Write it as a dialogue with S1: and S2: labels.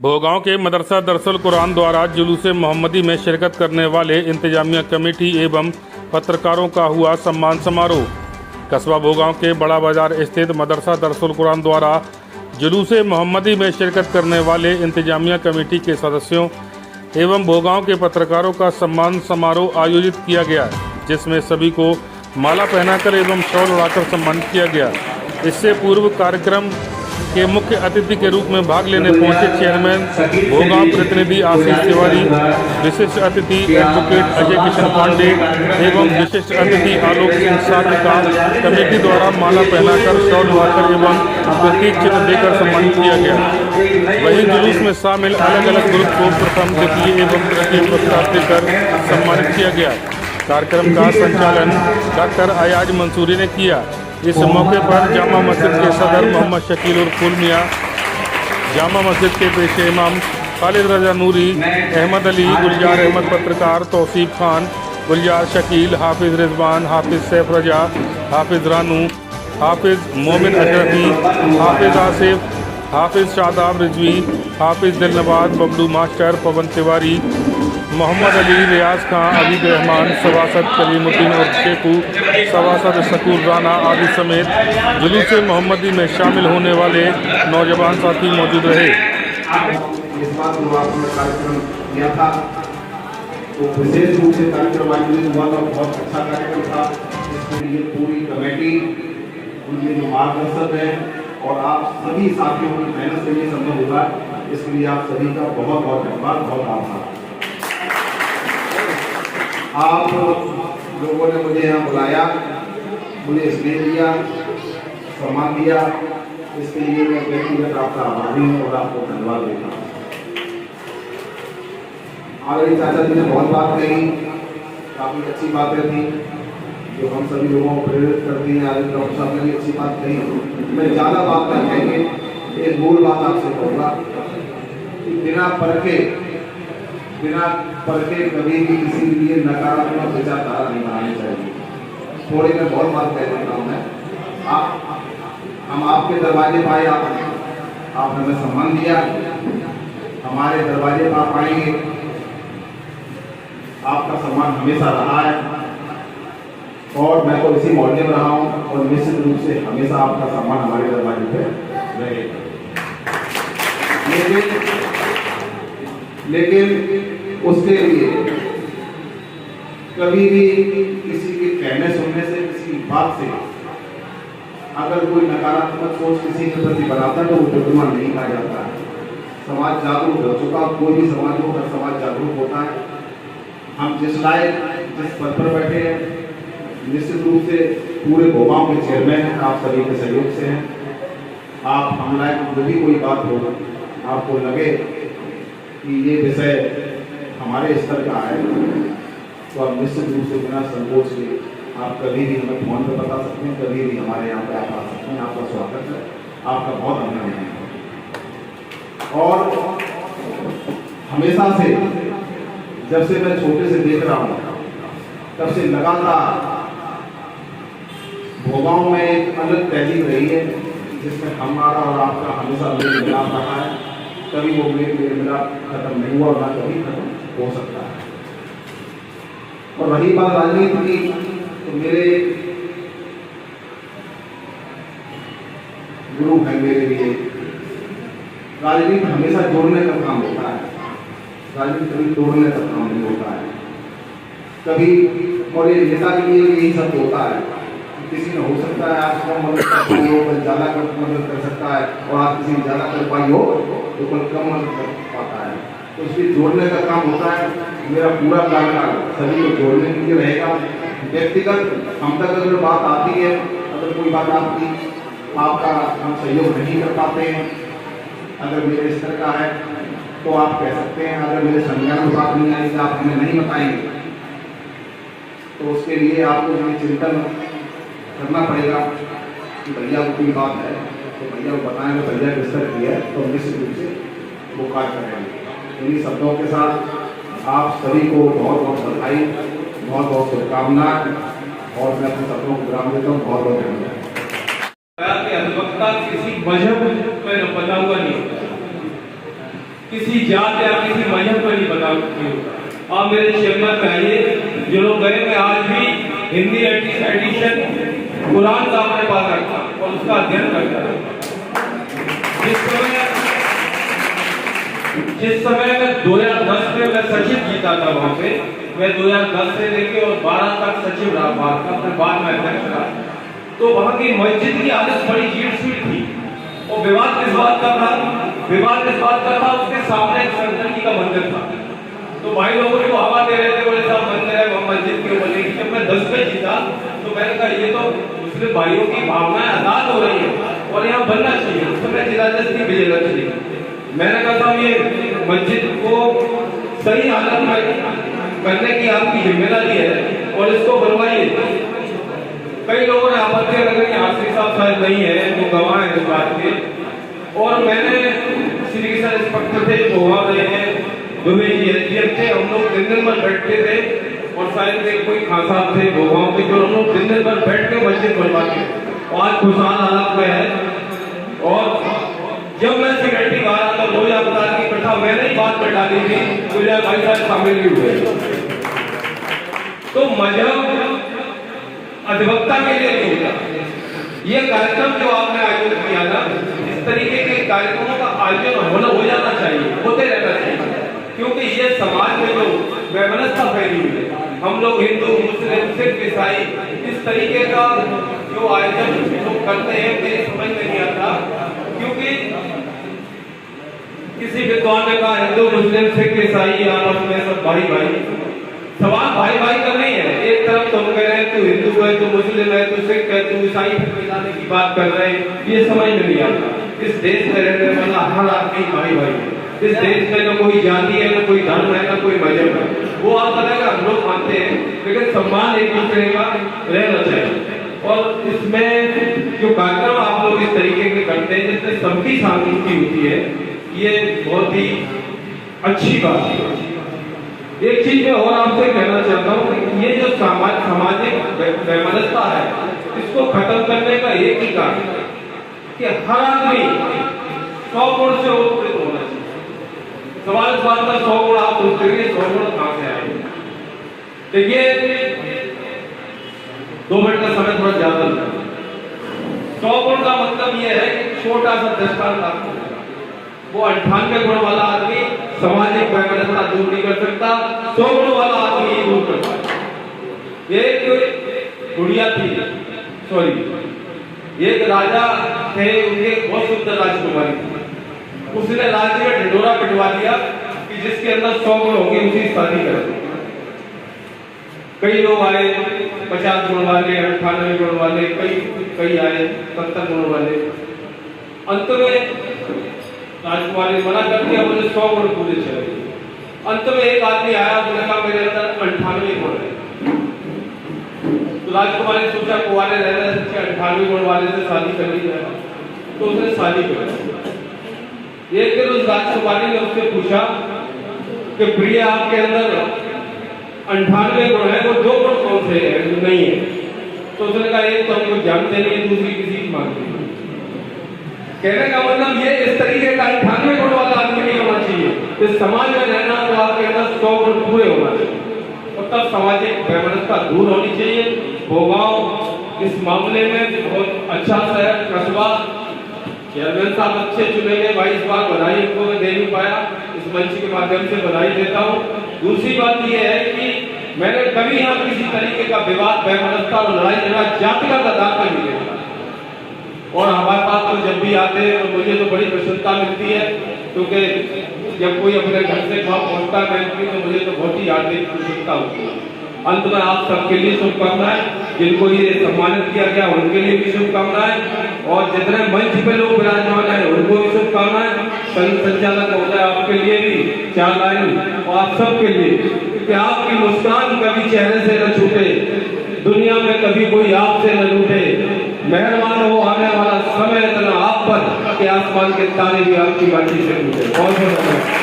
S1: भोगांव के मदरसा दरसुल कुरान द्वारा जुलूस मोहम्मदी में शिरकत करने वाले इंतजामिया कमेटी एवं पत्रकारों का हुआ सम्मान समारोह। कस्बा भोगांव के बड़ा बाजार स्थित मदरसा दरसुल कुरान द्वारा जुलूस मोहम्मदी में शिरकत करने वाले इंतजामिया कमेटी के सदस्यों एवं भोगांव के पत्रकारों का सम्मान समारोह आयोजित किया गया, जिसमें सभी को माला पहनाकर एवं शॉल उड़ाकर सम्मानित किया गया। इससे पूर्व कार्यक्रम के मुख्य अतिथि के रूप में भाग लेने पहुंचे चेयरमैन भोगांव प्रतिनिधि आशीष तिवारी, विशिष्ट अतिथि एडवोकेट अजय किशन पांडे एवं विशिष्ट अतिथि आलोक सिंह साथ का कमेटी द्वारा माला पहनाकर शॉल उड़ाकर एवं प्रतीक चिन्ह देकर सम्मानित किया गया। वहीं जुलूस में शामिल अलग अलग ग्रुप को प्रथम, द्वितीय एवं तृतीय पुरस्कार देकर सम्मानित किया गया। कार्यक्रम का संचालन डॉक्टर अयाज मंसूरी ने किया। इस मौके पर जामा मस्जिद के सदर मोहम्मद शकील और फूल मियाँ, जामा मस्जिद के पेशे इमाम खालिद रजा नूरी, अहमद अली, गुलजार अहमद पत्रकार, तौसीफ खान, गुलजार शकील, हाफिज रिजवान, हाफिज सैफ रजा, हाफिज रानू, हाफिज मोमिन अशरफी, हाफिज आसिफ, हाफिज शादाब रिजवी, हाफिज दिलनवाज, बबलू मास्टर, पवन तिवारी, मोहम्मद अली, रियाज खां, अबीद रहमान, सवासद कलीमुद्दीन और शेखू, सवासद शकूर राना आदि समेत जुलूस मोहम्मदी में शामिल होने वाले नौजवान साथी मौजूद रहे।
S2: इस बात को आपने कार्यक्रम किया था, तो विशेष रूप से कार्यक्रम आयोजित हुआ था, बहुत अच्छा कार्यक्रम था। इसके लिए पूरी कमेटी, उनके जो मार्गदर्शक है और आप सभी साथियों की मेहनत से ये संभव हुआ, इसके लिए आप सभी का बहुत बहुत धन्यवाद, बहुत आभार। आप लोगों ने मुझे यहाँ बुलाया, मुझे स्नेह दिया, सम्मान दिया, इसके लिए मैं व्यक्तिगत आपका आभारी हूँ और आपको धन्यवाद देता हूँ। आगे चाचा जी ने बहुत बात कही, काफ़ी अच्छी बातें थी जो हम सभी लोगों को प्रेरित करती हैं। आगे डॉक्टर साहब ने भी अच्छी बात कही। मैं ज़्यादा बात नहीं कहेंगे, एक मूल बात आपसे कहूँगा कि बिना परखे कभी भी किसी के लिए नकारात्मक विचारधारा नहीं बनानी चाहिए। थोड़ी मैं बहुत बात कह देता हूँ मैं, हम आपके दरवाजे पर आए, आपने हमें सम्मान दिया, हमारे दरवाजे पर आप आएंगे, आपका सम्मान हमेशा रहा है और मैं तो इसी मोहल्ले में रहा हूँ और निश्चित रूप से हमेशा आपका सम्मान हमारे दरवाजे पे रहेगा। लेकिन उसके लिए कभी भी किसी के कहने सुनने से, किसी बात से अगर कोई नकारात्मक सोच किसी के प्रति बनाता है तो वो बुद्धिमान नहीं कहा जाता है। समाज जागरूक हो चुका, कोई भी समाज हो, हर समाज जागरूक होता है। हम जिस लायक जिस पद पर बैठे हैं, निश्चित रूप से पूरे भोगांव के चेयरमैन हैं, आप सभी के सहयोग से हैं। आप हम लायक जो भी कोई बात हो, आपको लगे कि ये विषय हमारे स्तर का है, तो आप निश्चित रूप से बिना संकोच के आप कभी भी हमें फोन पर बता सकते हैं, कभी भी हमारे यहाँ पे आप आ सकते हैं। आपका स्वागत है, आपका बहुत अभिनंदन है। और हमेशा से जब से मैं छोटे से देख रहा हूँ, तब से लगातार भोगांव में एक अलग तहजीब रही है, जिसमें हमारा और आपका हमेशा मेल मिलाप रहा है। कभी वो मेल मिलाप खत्म नहीं हुआ और ना कभी खत्म हो सकता है। और रही बात राजनीति की, तो मेरे गुरु है मेरे लिए, राजनीति हमेशा जोड़ने का काम होता है, राजनीति कभी तोड़ने का काम नहीं होता है कभी। और ये नेता के लिए यही सब होता है, किसी ने हो सकता है आज कम मदद कर पाई हो, कल ज़्यादा मदद कर सकता है, और आज किसी ने ज़्यादा कर पाई हो तो कल कम मदद कर पाता है। तो इसलिए जोड़ने का काम होता है। मेरा पूरा कार्यकाल सभी को जोड़ने के लिए रहेगा। व्यक्तिगत हम तक अगर बात आती है, अगर कोई बात आपका हम सहयोग नहीं कर पाते हैं, अगर मेरे स्तर का है तो आप कह सकते हैं। अगर मेरे संज्ञान में बात नहीं आएगी, आप हमें नहीं बताएंगे, तो उसके लिए आपको ये चिंतन करना पड़ेगा कि भैया को कोई बात है तो भैया को बताएंगे, भैया के स्तर की है तो निश्चित रूप से वो कार्य करेंगे। इन्हीं शब्दों के साथ आप सभी को बहुत बहुत बधाई, बहुत बहुत शुभकामनाएं, और मैं अपने शब्दों को विराम देता हूँ। बहुत बहुत धन्यवाद।
S3: अधिवक्ता किसी मजहब में बना हुआ नहीं होता। किसी जात या किसी मजहब पर नहीं बता होता। आप मेरे चैम्बर में आइए, जो लोग गए में आज भी हिंदी एडिशन कुरान का अपने पास रखा और उसका अध्ययन करता है। जिस समय मैं 2010 में मैं सचिव जीता था वहां पे, मैं 2010 से लेके और 12 तक सचिव रहा वहां का, फिर बाद में अध्यक्ष रहा। तो वहां की मस्जिद की हालत बड़ी चीड़ थी और विवाद किस बात का था? विवाद इस बात का था, उसके सामने एक शंकर जी का मंदिर था। तो भाई लोगों को हवा दे रहे थे, बोले साहब मंदिर है वहां मस्जिद क्यों बनेगी? जब मैं 10 में जीता तो मैंने कहा ये तो मुस्लिम भाइयों की भावनाएं आजाद हो रही है और यहाँ बनना चाहिए। उस समय जिलादस्ती विजय चली। मैंने कहा साहब ये मस्जिद को सही हालत में करने की आपकी जिम्मेदारी है और इसको बनवाइए। कई लोगों ने आपत्ति लगाई, आसिफ साहब शायद नहीं है, वो गवाह है इस बात के। और मैंने श्री सर इंस्पेक्टर थे जो वहां रहे हैं, दुबे जी एसडीएम थे, हम लोग दिन भर बैठते थे और शायद से कोई खान साहब थे भोगांव के, जो हम लोग दिन भर बैठ के मस्जिद बनवाते और आज खुशहाल हालत में है। और जब मैं सिक्योरिटी बाहर आता 2000 की प्रथा मैंने ही बात में डाली थी, मुझे भाई साहब शामिल भी हुए। तो मजहब अधिवक्ता के लिए नहीं होता। ये कार्यक्रम जो आपने आयोजित किया ना, इस तरीके के कार्यक्रमों का आयोजन हो जाना चाहिए, होते रहना चाहिए, क्योंकि ये समाज में जो वैमनस्यता फैली हुई है, हम लोग हिंदू मुस्लिम सिख ईसाई इस तरीके का जो आयोजन लोग करते हैं मुझे समझ में नहीं आता। क्योंकि किसी विद्वान ने कहा हिंदू मुस्लिम सिख ईसाई आपस में सब भाई भाई, सवाल भाई भाई का नहीं है। एक तरफ तुम कह रहे हैं तू हिंदू है, तू मुस्लिम है, तू सिख है, तू ईसाई मिलाने की बात कर रहे हैं, ये समझ में नहीं आता। इस देश में रहने वाला हर आदमी भाई भाई है। इस देश में न कोई जाति है, न कोई धर्म है, न कोई मजहब है। वो आप बताएगा हम लोग मानते हैं, लेकिन सम्मान एक दूसरे का रहना चाहिए। और इसमें जो कार्यक्रम आप लोग इस तरीके के करते हैं जिसमें सबकी शांति होती है, ये बहुत ही अच्छी बात है। एक चीज मैं और आपसे कहना चाहता हूँ कि ये जो सामाजिक वैमनस्यता है, इसको खत्म करने का एक ही कारण है कि हर आदमी 100 गुण से उत्प्रेरित होना चाहिए। सवाल इस बात का 100 गुण आप पूछते हैं, 100 गुण कहां से आएंगे? देखिए 2 मिनट का समय थोड़ा ज्यादा लगता है। 100 गुण का मतलब यह है कि छोटा सा दृष्टांत आपको, वो 98 गुण वाला आदमी सामाजिक वैमनस्यता दूर नहीं कर सकता, 100 गुण वाला आदमी ये दूर कर सकता है। एक गुड़िया थी, एक राजा थे, उनके बहुत सुंदर राजकुमारी थी। उसने राज्य में ढिंडोरा पिटवा दिया कि जिसके अंदर 100 गुण होंगे उसी शादी कर। कई लोग आए 50 गुण वाले, 98 गुण वाले, कई आए 70 गुण वाले। अंत में राजकुमारी मना कर दिया, मुझे 100 गुण पूरे चाहिए। अंत में एक आदमी आया, उसने कहा मेरे अंदर 98 गुण है। तो राजकुमारी ने सोचा कुंवारे रहने से 98 गुण वाले से शादी कर ली जाए, तो उसने शादी कर ली। एक दिन उस राजकुमारी ने उससे पूछा कि प्रिय आपके अंदर 98 गुण है, वो 2 गुण कौन से हैं जो नहीं है? तो उसने कहा एक तो हम लोग जानते नहीं, दूसरी किसी की मानते नहीं। कहने का मतलब ये इस तरीके का 98 गुण वाला आदमी नहीं होना चाहिए। इस समाज में रहना तो आपके अंदर 100 गुण पूरे होना चाहिए और तब सामाजिक वैमनस्यता दूर होनी चाहिए। भोगांव इस मामले में बहुत अच्छा शहर कस्बा, चेयरमैन साहब अच्छे चुनेंगे भाई, इस बार बधाई इनको मैं दे नहीं पाया, इस मंच के माध्यम से बधाई देता हूँ। दूसरी बात यह है कि मैंने कभी यहाँ किसी तरीके का विवाद वैमनस्यता और लड़ाई झगड़ा जातिगत आधार पर नहीं देखा और हमारे पास तो जब भी आते हैं तो मुझे तो बड़ी प्रसन्नता मिलती है, क्योंकि जब कोई अपने घर से वहाँ पहुँचता है तो मुझे तो बहुत ही हार्दिक प्रसन्नता होती है। अंत में आप सबके लिए शुभकामनाएं, जिनको ये सम्मानित किया गया उनके लिए भी शुभकामनाएं और जितने मंच पे लोग विराजमान हैं उनको भी शुभकामनाएं। संचालक महोदय आपके लिए भी 4 लाइन और आप सबके लिए कि आपकी मुस्कान कभी चेहरे से न छूटे, दुनिया में कभी कोई आपसे न लूटे। मेहरबान हो आने वाला समय इतना आप पर कि आसमान के तारे भी आपकी बातचीत से टूटे। बहुत बहुत धन्यवाद।